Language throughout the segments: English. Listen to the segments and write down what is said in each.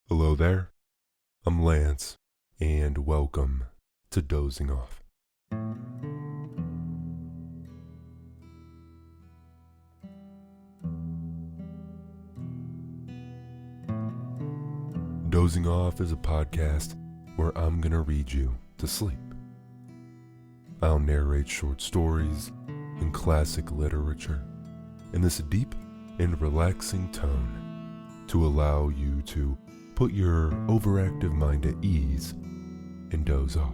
Hello there, I'm Lance, and welcome to Dozing Off. Dozing Off is a podcast where I'm gonna read you to sleep. I'll narrate short stories and classic literature in this deep and relaxing tone to allow you to put your overactive mind at ease and doze off.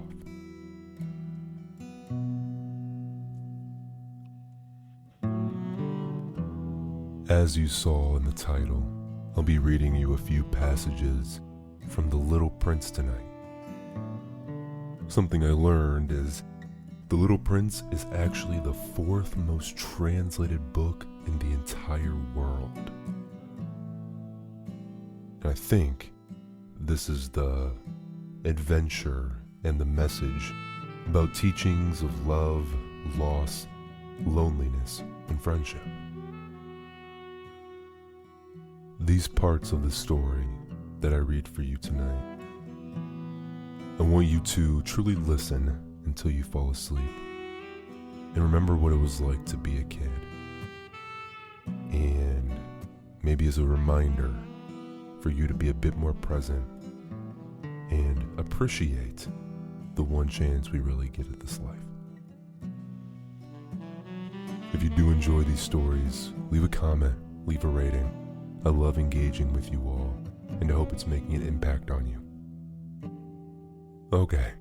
As you saw in the title, I'll be reading you a few passages from The Little Prince tonight. Something I learned is The Little Prince is actually the fourth most translated book in the entire world. And I think this is the adventure and the message about teachings of love, loss, loneliness, and friendship. These parts of the story that I read for you tonight, I want you to truly listen until you fall asleep and remember what it was like to be a kid. And maybe as a reminder for you to be a bit more present and appreciate the one chance we really get at this life. If you do enjoy these stories, leave a comment, leave a rating. I love engaging with you all, and I hope it's making an impact on you. Okay,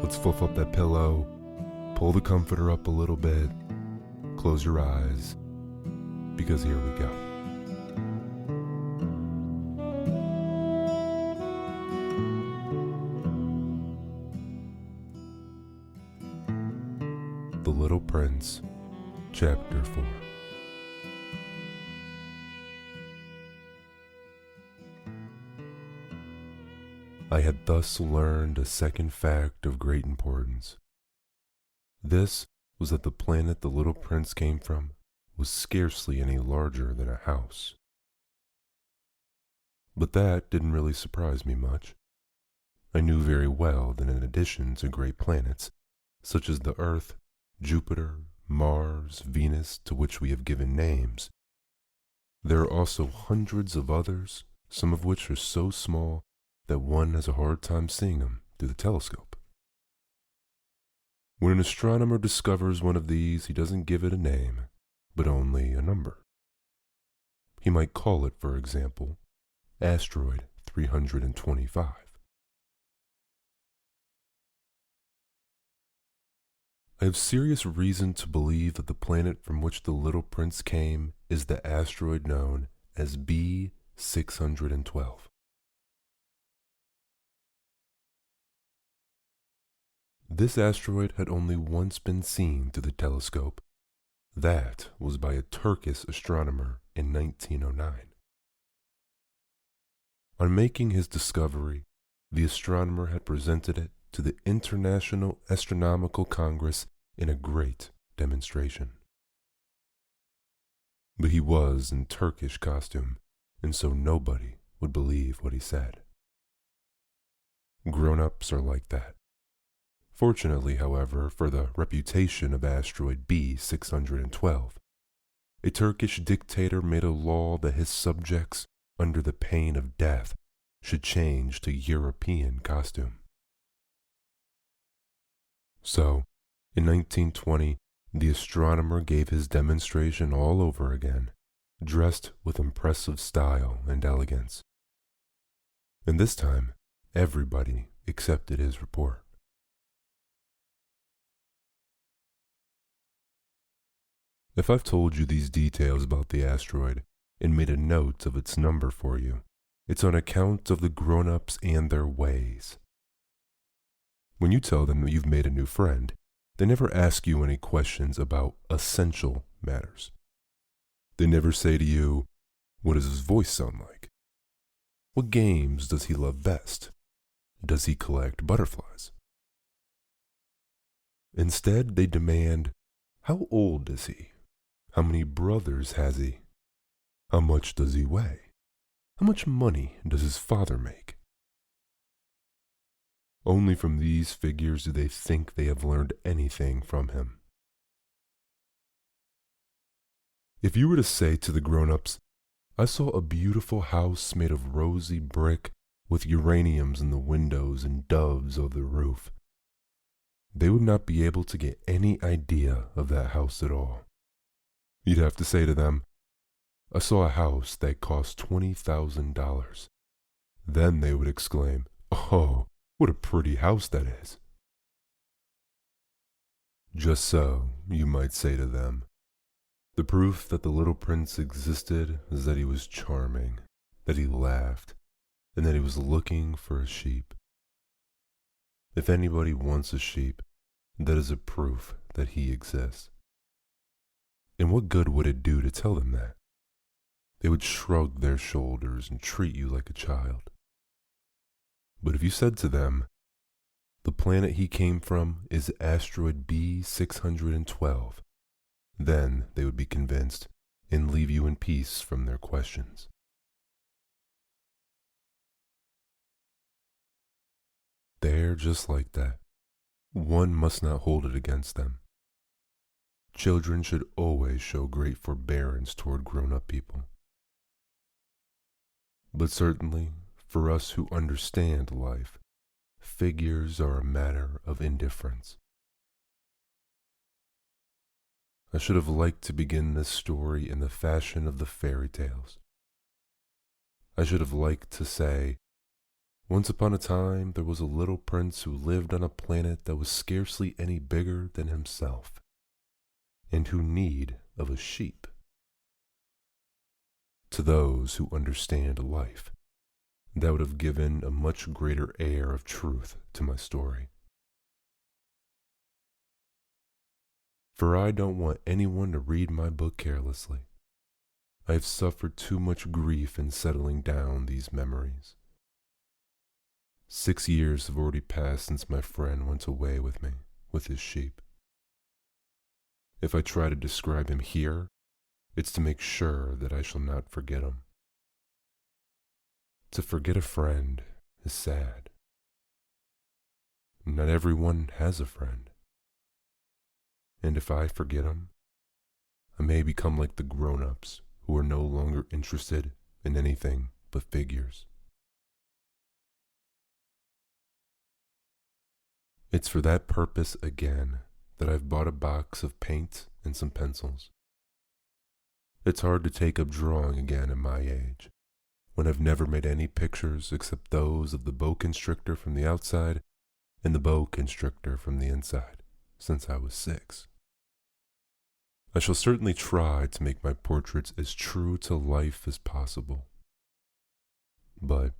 let's fluff up that pillow, pull the comforter up a little bit, close your eyes, because here we go. The Little Prince, Chapter 4. I had thus learned a second fact of great importance. This was that the planet the little prince came from was scarcely any larger than a house. But that didn't really surprise me much. I knew very well that in addition to great planets, such as the Earth, Jupiter, Mars, Venus, to which we have given names, there are also hundreds of others, some of which are so small that one has a hard time seeing them through the telescope. When an astronomer discovers one of these, he doesn't give it a name, but only a number. He might call it, for example, Asteroid 325. I have serious reason to believe that the planet from which the little prince came is the asteroid known as B612. This asteroid had only once been seen through the telescope. That was by a Turkish astronomer in 1909. On making his discovery, the astronomer had presented it to the International Astronomical Congress in a great demonstration. But he was in Turkish costume, and so nobody would believe what he said. Grown-ups are like that. Fortunately, however, for the reputation of asteroid B612, a Turkish dictator made a law that his subjects, under the pain of death, should change to European costume. So, in 1920, the astronomer gave his demonstration all over again, dressed with impressive style and elegance. And this time, everybody accepted his report. If I've told you these details about the asteroid and made a note of its number for you, it's on account of the grown-ups and their ways. When you tell them that you've made a new friend, they never ask you any questions about essential matters. They never say to you, what does his voice sound like? What games does he love best? Does he collect butterflies? Instead, they demand, how old is he? How many brothers has he? How much does he weigh? How much money does his father make? Only from these figures do they think they have learned anything from him. If you were to say to the grown-ups, I saw a beautiful house made of rosy brick with uraniums in the windows and doves over the roof, they would not be able to get any idea of that house at all. You'd have to say to them, I saw a house that cost $20,000. Then they would exclaim, oh, what a pretty house that is. Just so, you might say to them, the proof that the little prince existed is that he was charming, that he laughed, and that he was looking for a sheep. If anybody wants a sheep, that is a proof that he exists. And what good would it do to tell them that? They would shrug their shoulders and treat you like a child. But if you said to them, the planet he came from is asteroid B612, then they would be convinced and leave you in peace from their questions. They're just like that. One must not hold it against them. Children should always show great forbearance toward grown-up people. But certainly, for us who understand life, figures are a matter of indifference. I should have liked to begin this story in the fashion of the fairy tales. I should have liked to say, once upon a time there was a little prince who lived on a planet that was scarcely any bigger than himself, and who need of a sheep. To those who understand life, that would have given a much greater air of truth to my story. For I don't want anyone to read my book carelessly. I have suffered too much grief in settling down these memories. 6 years have already passed since my friend went away with me, with his sheep. If I try to describe him here, it's to make sure that I shall not forget him. To forget a friend is sad. Not everyone has a friend. And if I forget him, I may become like the grown-ups who are no longer interested in anything but figures. It's for that purpose again that I've bought a box of paint and some pencils. It's hard to take up drawing again at my age, when I've never made any pictures except those of the boa constrictor from the outside and the boa constrictor from the inside, since I was 6. I shall certainly try to make my portraits as true to life as possible, but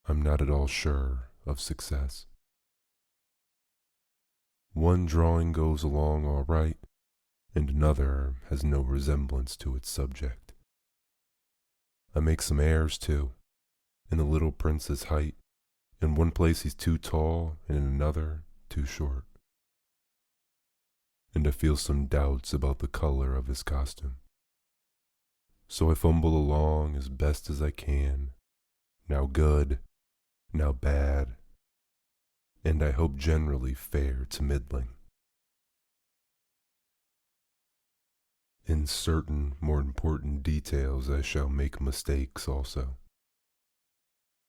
I'm not at all sure of success. One drawing goes along all right, and another has no resemblance to its subject. I make some errors too, in the little prince's height. In one place he's too tall, and in another too short. And I feel some doubts about the color of his costume. So I fumble along as best as I can, now good, now bad, and I hope generally fair to middling. In certain more important details I shall make mistakes also.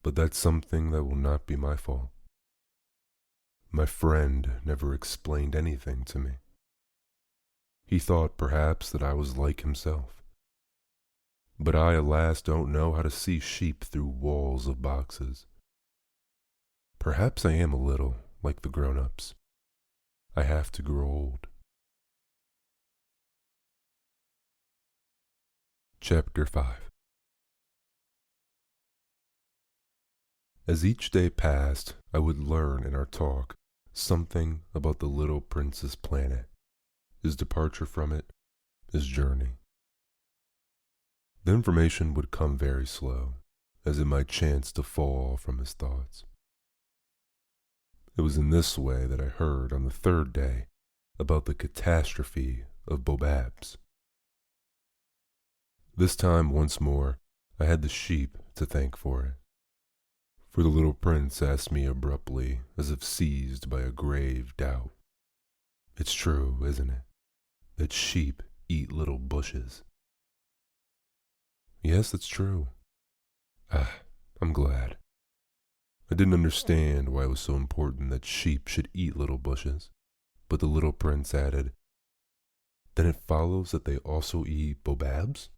But that's something that will not be my fault. My friend never explained anything to me. He thought perhaps that I was like himself. But I, alas, don't know how to see sheep through walls of boxes. Perhaps I am a little like the grown-ups. I have to grow old. Chapter 5. As each day passed, I would learn in our talk something about the little prince's planet, his departure from it, his journey. The information would come very slow, as it might chance to fall from his thoughts. It was in this way that I heard on the 3rd day about the catastrophe of Bobabs. This time, once more, I had the sheep to thank for it. For the little prince asked me abruptly, as if seized by a grave doubt. It's true, isn't it, that sheep eat little bushes? Yes, it's true. Ah, I'm glad. I didn't understand why it was so important that sheep should eat little bushes, but the little prince added, then it follows that they also eat baobabs?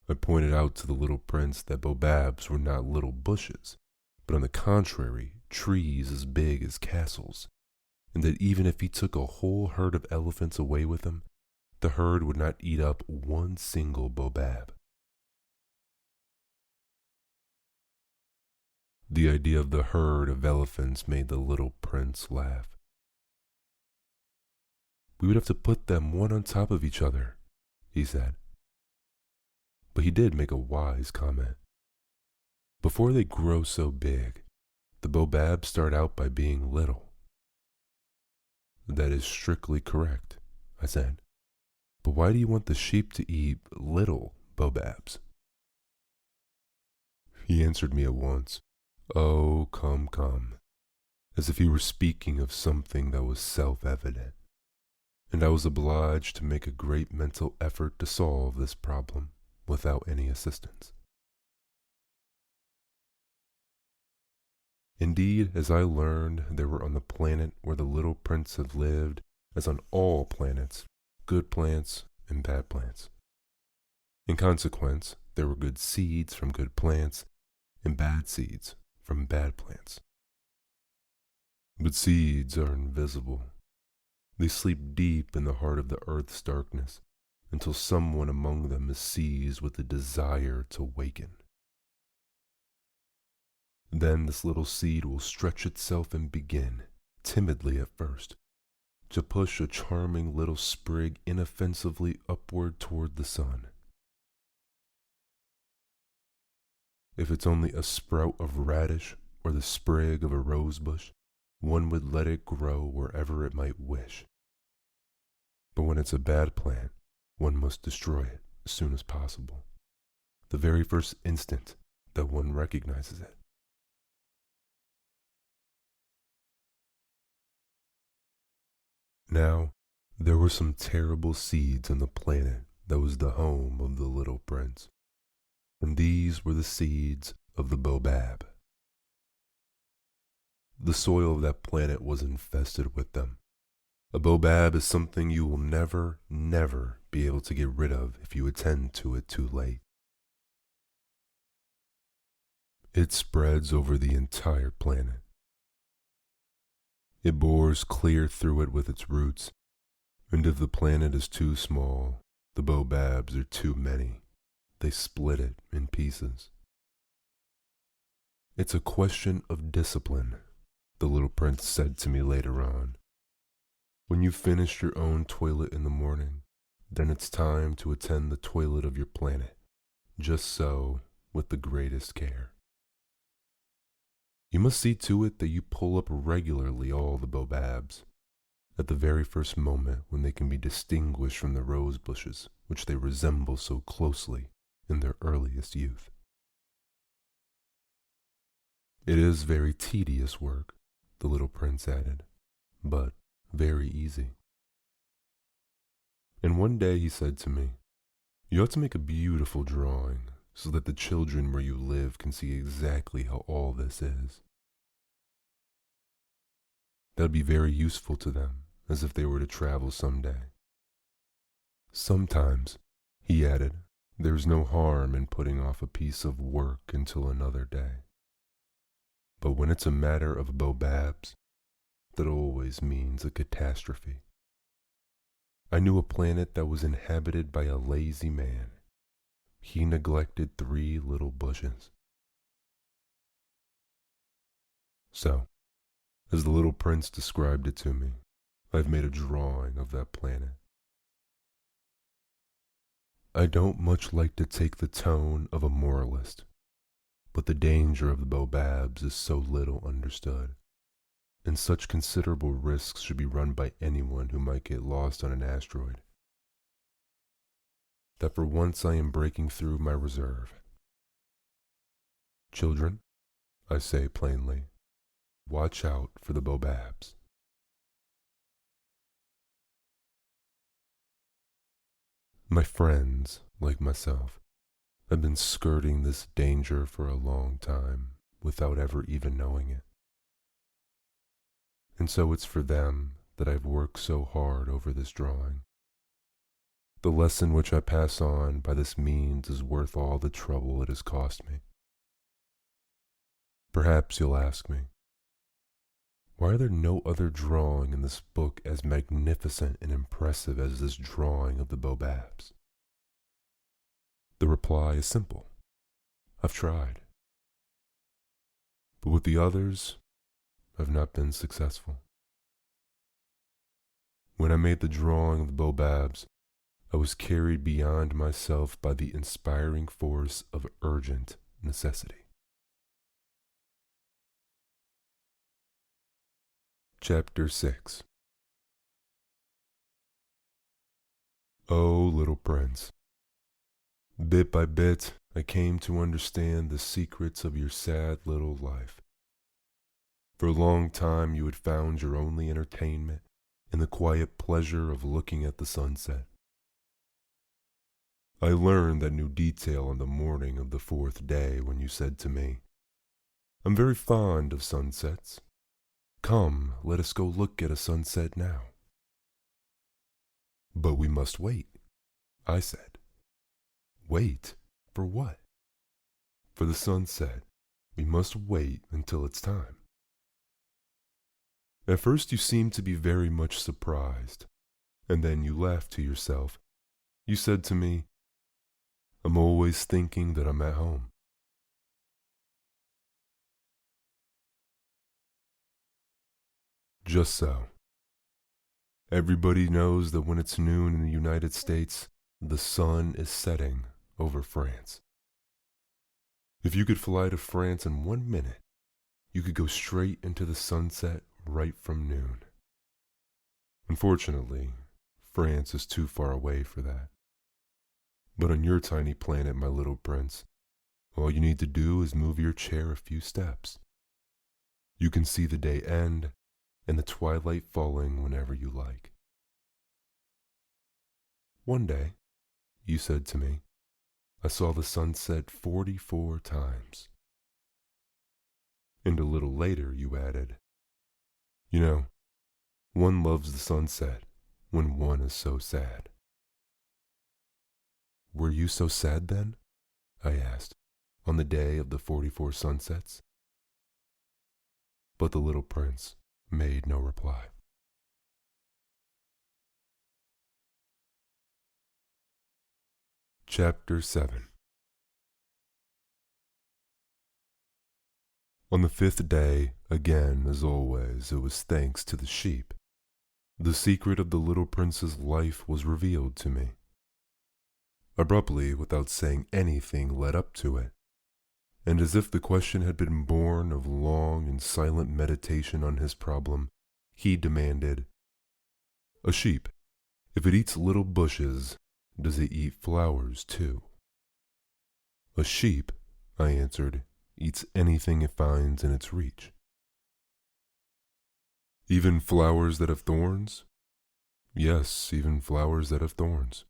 I pointed out to the little prince that baobabs were not little bushes, but on the contrary, trees as big as castles, and that even if he took a whole herd of elephants away with him, the herd would not eat up one single baobab. The idea of the herd of elephants made the little prince laugh. We would have to put them one on top of each other, he said. But he did make a wise comment. Before they grow so big, the baobabs start out by being little. That is strictly correct, I said. But why do you want the sheep to eat little baobabs? He answered me at once. Oh, come, as if he were speaking of something that was self-evident, and I was obliged to make a great mental effort to solve this problem without any assistance. Indeed, as I learned, there were on the planet where the little prince had lived, as on all planets, good plants and bad plants. In consequence, there were good seeds from good plants and bad seeds from bad plants. But seeds are invisible. They sleep deep in the heart of the earth's darkness until someone among them is seized with the desire to waken. Then this little seed will stretch itself and begin, timidly at first, to push a charming little sprig inoffensively upward toward the sun. If it's only a sprout of radish or the sprig of a rose bush, one would let it grow wherever it might wish. But when it's a bad plant, one must destroy it as soon as possible, the very first instant that one recognizes it. Now, there were some terrible seeds on the planet that was the home of the little prince, and these were the seeds of the baobab. The soil of that planet was infested with them. A baobab is something you will never be able to get rid of if you attend to it too late. It spreads over the entire planet. It bores clear through it with its roots, and if the planet is too small, the baobabs are too many. They split it in pieces. It's a question of discipline, the little prince said to me later on. When you've finished your own toilet in the morning, then it's time to attend the toilet of your planet, just so, with the greatest care. You must see to it that you pull up regularly all the baobabs, at the very first moment when they can be distinguished from the rose bushes which they resemble so closely in their earliest youth. It is very tedious work, the little prince added, but very easy. And one day he said to me, you ought to make a beautiful drawing so that the children where you live can see exactly how all this is. That would be very useful to them, as if they were to travel someday. Sometimes, he added, there's no harm in putting off a piece of work until another day. But when it's a matter of baobabs, that always means a catastrophe. I knew a planet that was inhabited by a lazy man. He neglected 3 little bushes. So, as the little prince described it to me, I've made a drawing of that planet. I don't much like to take the tone of a moralist, but the danger of the baobabs is so little understood, and such considerable risks should be run by anyone who might get lost on an asteroid. that for once I am breaking through my reserve. Children, I say plainly, watch out for the Bobabs. My friends, like myself, have been skirting this danger for a long time without ever even knowing it. And so it's for them that I've worked so hard over this drawing. The lesson which I pass on by this means is worth all the trouble it has cost me. Perhaps you'll ask me, why are there no other drawing in this book as magnificent and impressive as this drawing of the Bobabs? The reply is simple. I've tried. But with the others, I've not been successful. When I made the drawing of the Bobabs, I was carried beyond myself by the inspiring force of urgent necessity. Chapter 6. Oh, little prince, bit by bit I came to understand the secrets of your sad little life. For a long time you had found your only entertainment in the quiet pleasure of looking at the sunset. I learned that new detail on the morning of the 4th day when you said to me, "I'm very fond of sunsets. Come, let us go look at a sunset now." "But we must wait," I said. "Wait? For what?" "For the sunset. We must wait until it's time." At first you seemed to be very much surprised, and then you laughed to yourself. You said to me, "I'm always thinking that I'm at home." Just so. Everybody knows that when it's noon in the United States, the sun is setting over France. If you could fly to France in 1 minute, you could go straight into the sunset right from noon. Unfortunately, France is too far away for that. But on your tiny planet, my little prince, all you need to do is move your chair a few steps. You can see the day end and the twilight falling whenever you like. One day, you said to me, I saw the sunset 44 times. And a little later you added, "You know, one loves the sunset when one is so sad." "Were you so sad then?" I asked, "on the day of the 44 sunsets?" But the little prince made no reply. Chapter 7. On the 5th day, again as always, it was thanks to the sheep. The secret of the little prince's life was revealed to me. Abruptly, without saying anything led up to it, and as if the question had been born of long and silent meditation on his problem, he demanded, "A sheep, if it eats little bushes, does it eat flowers too?" "A sheep," I answered, "eats anything it finds in its reach." "Even flowers that have thorns?" "Yes, even flowers that have thorns."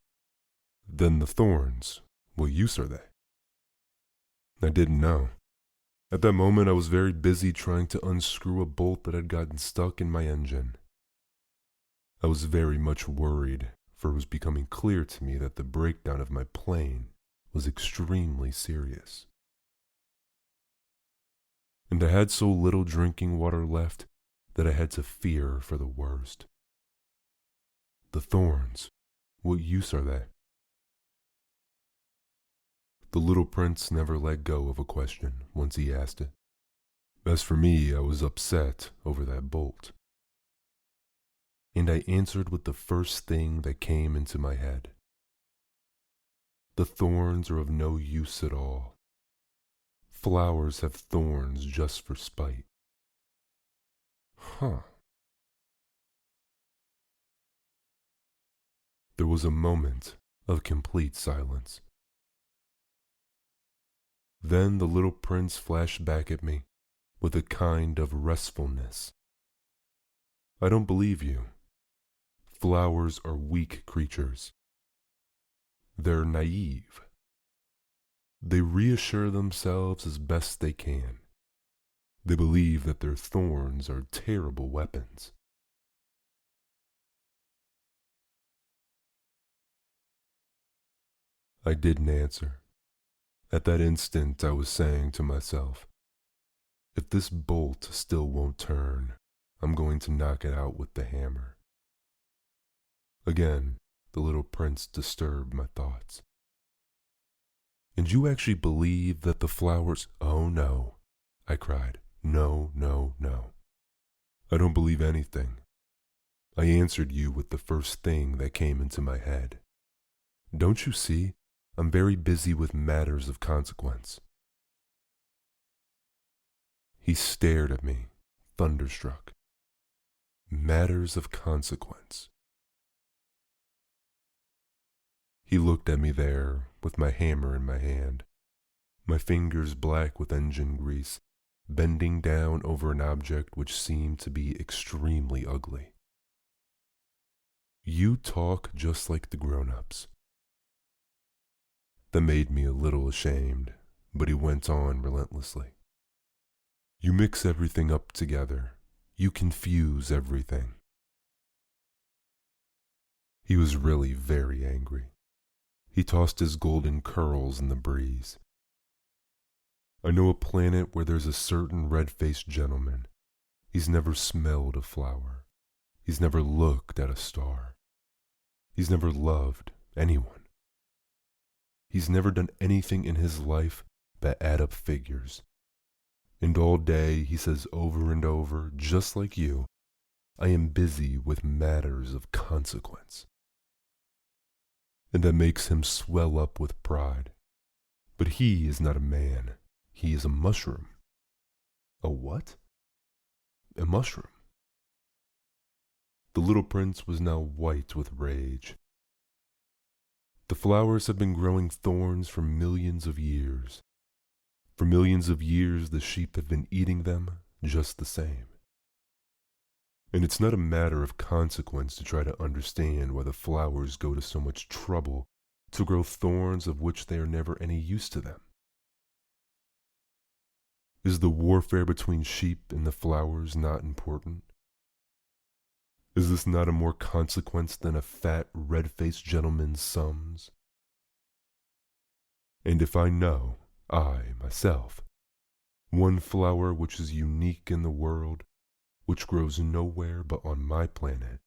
"Then the thorns, what use are they?" I didn't know. At that moment I was very busy trying to unscrew a bolt that had gotten stuck in my engine. I was very much worried, for it was becoming clear to me that the breakdown of my plane was extremely serious. And I had so little drinking water left that I had to fear for the worst. "The thorns, what use are they?" The little prince never let go of a question once he asked it. As for me, I was upset over that bolt. And I answered with the first thing that came into my head. The thorns are of no use at all. Flowers have thorns just for spite. Huh. There was a moment of complete silence. Then the little prince flashed back at me with a kind of restfulness. I don't believe you. Flowers are weak creatures. They're naive. They reassure themselves as best they can. They believe that their thorns are terrible weapons. I didn't answer. At that instant, I was saying to myself, if this bolt still won't turn, I'm going to knock it out with the hammer. Again, the little prince disturbed my thoughts. And you actually believe that the flowers— Oh no, I cried. No, no, no. I don't believe anything. I answered you with the first thing that came into my head. Don't you see? I'm very busy with matters of consequence. He stared at me, thunderstruck. Matters of consequence. He looked at me there, with my hammer in my hand, my fingers black with engine grease, bending down over an object which seemed to be extremely ugly. You talk just like the grown-ups. That made me a little ashamed, but he went on relentlessly. You mix everything up together. You confuse everything. He was really very angry. He tossed his golden curls in the breeze. I know a planet where there's a certain red-faced gentleman. He's never smelled a flower. He's never looked at a star. He's never loved anyone. He's never done anything in his life but add up figures. And all day he says over and over, just like you, I am busy with matters of consequence. And that makes him swell up with pride. But he is not a man. He is a mushroom. A what? A mushroom. The little prince was now white with rage. The flowers have been growing thorns for millions of years. For millions of years the sheep have been eating them just the same. And it's not a matter of consequence to try to understand why the flowers go to so much trouble to grow thorns of which they are never any use to them. Is the warfare between sheep and the flowers not important? Is this not of more consequence than a fat, red-faced gentleman's sums? And if I know, I, myself, one flower which is unique in the world, which grows nowhere but on my planet,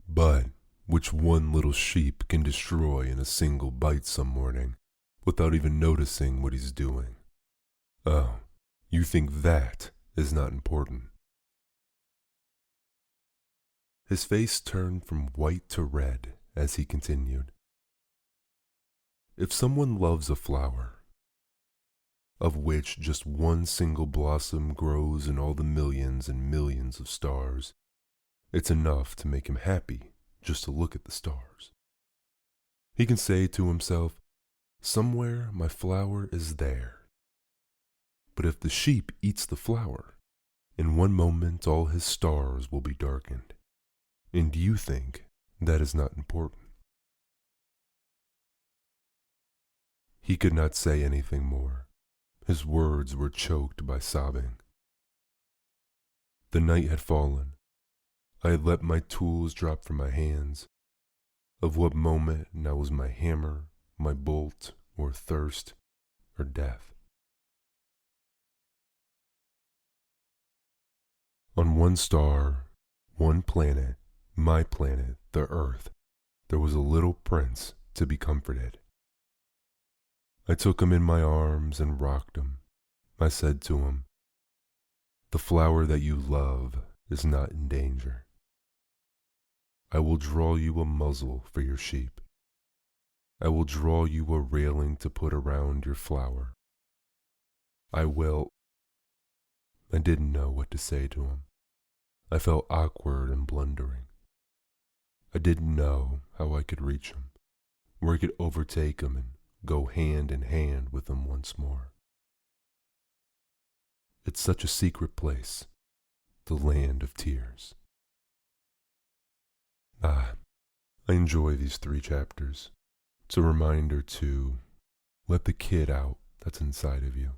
but which one little sheep can destroy in a single bite some morning, without even noticing what he's doing. Oh, you think that is not important? His face turned from white to red as he continued. If someone loves a flower, of which just one single blossom grows in all the millions and millions of stars, it's enough to make him happy just to look at the stars. He can say to himself, somewhere my flower is there. But if the sheep eats the flower, in one moment all his stars will be darkened. And you think that is not important? He could not say anything more. His words were choked by sobbing. The night had fallen. I had let my tools drop from my hands. Of what moment now was my hammer, my bolt, or thirst, or death? On one star, one planet, my planet, the Earth, there was a little prince to be comforted. I took him in my arms and rocked him. I said to him, the flower that you love is not in danger. I will draw you a muzzle for your sheep. I will draw you a railing to put around your flower. I didn't know what to say to him. I felt awkward and blundering. I didn't know how I could reach him, where I could overtake him and go hand in hand with him once more. It's such a secret place, the land of tears. I enjoy these 3 chapters. It's a reminder to let the kid out that's inside of you.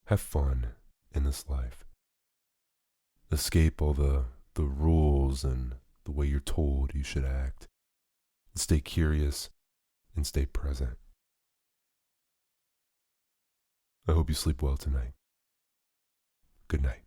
Have fun in this life. Escape all the rules and the way you're told you should act. Stay curious and stay present. I hope you sleep well tonight. Good night.